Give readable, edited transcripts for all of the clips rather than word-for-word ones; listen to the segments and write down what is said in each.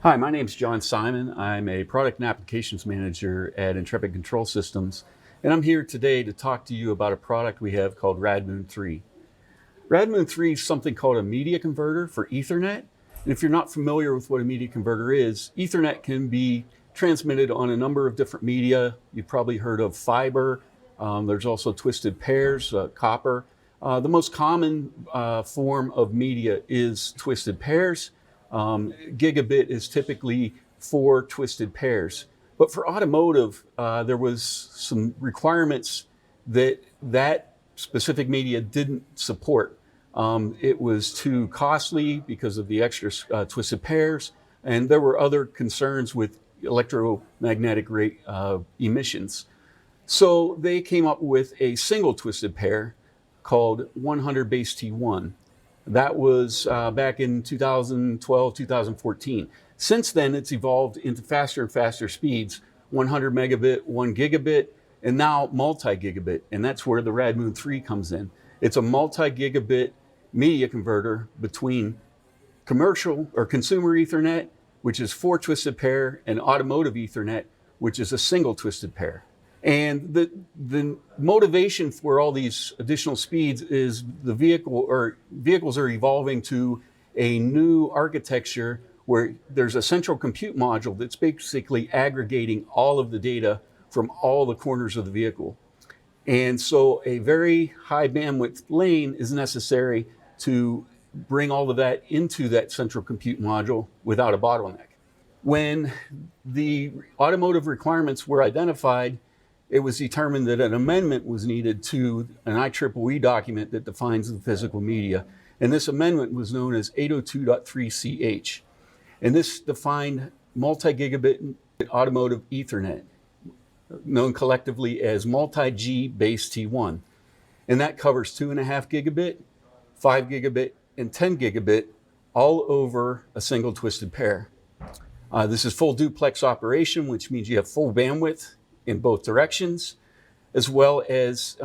Hi, my name is John Simon. I'm a Product and Applications Manager at Intrepid Control Systems, and I'm here today to talk to you about a product we have called RAD-Moon 3. RAD-Moon 3 is something called a media converter for Ethernet. And if you're not familiar with what a media converter is, Ethernet can be transmitted on a number of different media. You've probably heard of fiber. There's also twisted pairs, copper. The most common form of media is twisted pairs. Gigabit is typically 4 twisted pairs. But for automotive, there was some requirements that specific media didn't support. It was too costly because of the extra twisted pairs, and there were other concerns with electromagnetic rate emissions. So they came up with a single twisted pair called 10GBASE-T1. That was back in 2012, 2014. Since then, it's evolved into faster and faster speeds, 100 megabit, 1 gigabit, and now multi-gigabit, and that's where the RAD-Moon 3 comes in. It's a multi-gigabit media converter between commercial or consumer Ethernet, which is 4 twisted pair, and automotive Ethernet, which is a single twisted pair. And the motivation for all these additional speeds is vehicles are evolving to a new architecture where there's a central compute module that's basically aggregating all of the data from all the corners of the vehicle. And so a very high bandwidth lane is necessary to bring all of that into that central compute module without a bottleneck. When the automotive requirements were identified, it was determined that an amendment was needed to an IEEE document that defines the physical media. And this amendment was known as 802.3CH. And this defined multi-gigabit automotive Ethernet, known collectively as MultiGBASE-T1. And that covers 2.5 gigabit, 5 gigabit, and 10 gigabit all over a single twisted pair. This is full duplex operation, which means you have full bandwidth in both directions, as well as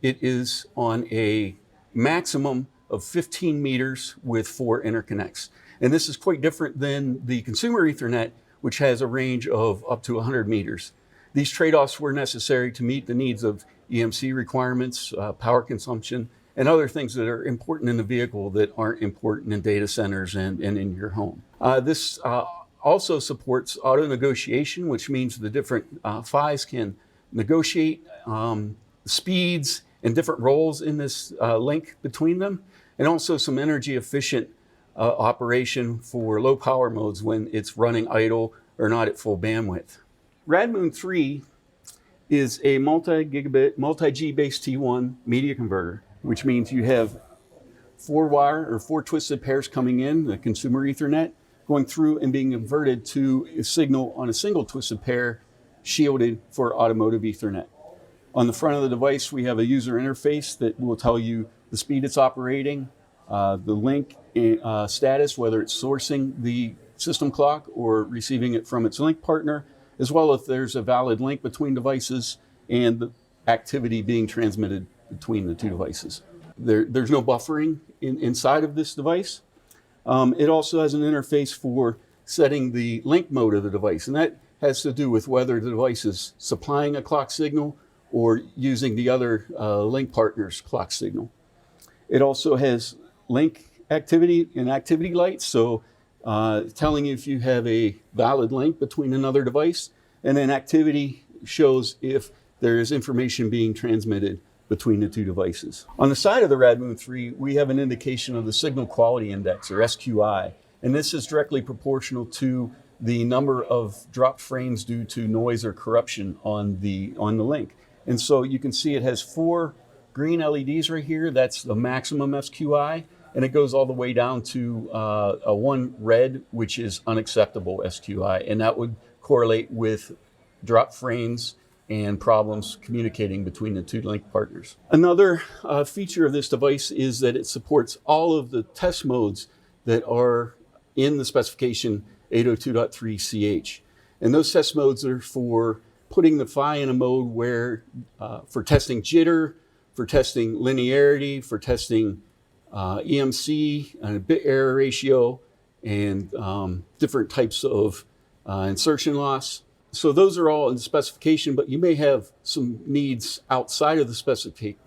it is on a maximum of 15 meters with 4 interconnects. And this is quite different than the consumer Ethernet, which has a range of up to 100 meters. These trade-offs were necessary to meet the needs of EMC requirements, power consumption, and other things that are important in the vehicle that aren't important in data centers and in your home. This also supports auto negotiation, which means the different PHYs can negotiate speeds and different roles in this link between them, and also some energy efficient operation for low power modes when it's running idle or not at full bandwidth. RAD-Moon 3 is a multi-gigabit, multi-GBASE-T1 media converter, which means you have 4 wire or 4 twisted pairs coming in, the consumer Ethernet, going through and being converted to a signal on a single twisted pair shielded for automotive Ethernet. On the front of the device, we have a user interface that will tell you the speed it's operating, the link status, whether it's sourcing the system clock or receiving it from its link partner, as well as if there's a valid link between devices and the activity being transmitted between the two devices. There's no buffering inside of this device. It also has an interface for setting the link mode of the device, and that has to do with whether the device is supplying a clock signal or using the other link partner's clock signal. It also has link activity and activity lights, so telling you if you have a valid link between another device, and then activity shows if there is information being transmitted between the two devices. On the side of the RAD-Moon 3, we have an indication of the signal quality index, or SQI, and this is directly proportional to the number of dropped frames due to noise or corruption on the link. And so you can see it has 4 green LEDs right here. That's the maximum SQI, and it goes all the way down to a 1 red, which is unacceptable SQI, and that would correlate with dropped frames and problems communicating between the two link partners. Another feature of this device is that it supports all of the test modes that are in the specification 802.3CH. And those test modes are for putting the PHY in a mode where, for testing jitter, for testing linearity, for testing EMC and a bit error ratio, and different types of insertion loss. So those are all in the specification, but you may have some needs outside of the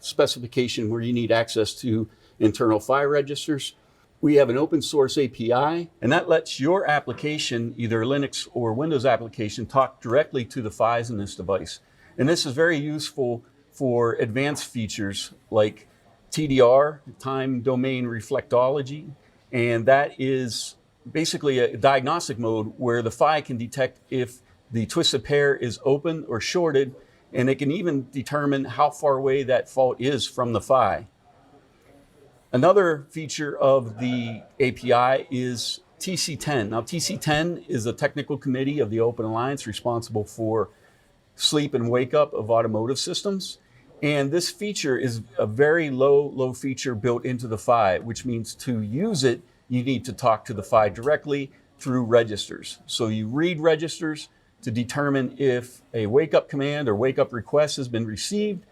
specification where you need access to internal PHY registers. We have an open source API, and that lets your application, either Linux or Windows application, talk directly to the PHYs in this device. And this is very useful for advanced features like TDR, time domain reflectology, and that is basically a diagnostic mode where the PHY can detect if the twisted pair is open or shorted, and it can even determine how far away that fault is from the PHY. Another feature of the API is TC10. Now, TC10 is a technical committee of the Open Alliance responsible for sleep and wake up of automotive systems. And this feature is a very low feature built into the PHY, which means to use it, you need to talk to the PHY directly through registers. So you read registers to determine if a wake up command or wake up request has been received,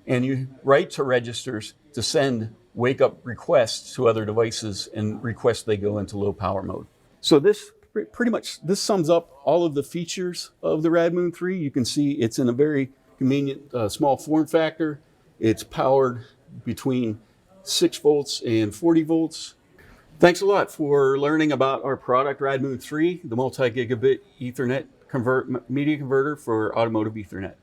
and you write to registers to send wake up requests to other devices and request they go into low power mode. So this pretty much sums up all of the features of the RAD-Moon 3. You can see it's in a very convenient small form factor. It's powered between 6 volts and 40 volts. Thanks a lot for learning about our product, RAD-Moon 3, the multi-gigabit Ethernet media converter for Automotive Ethernet.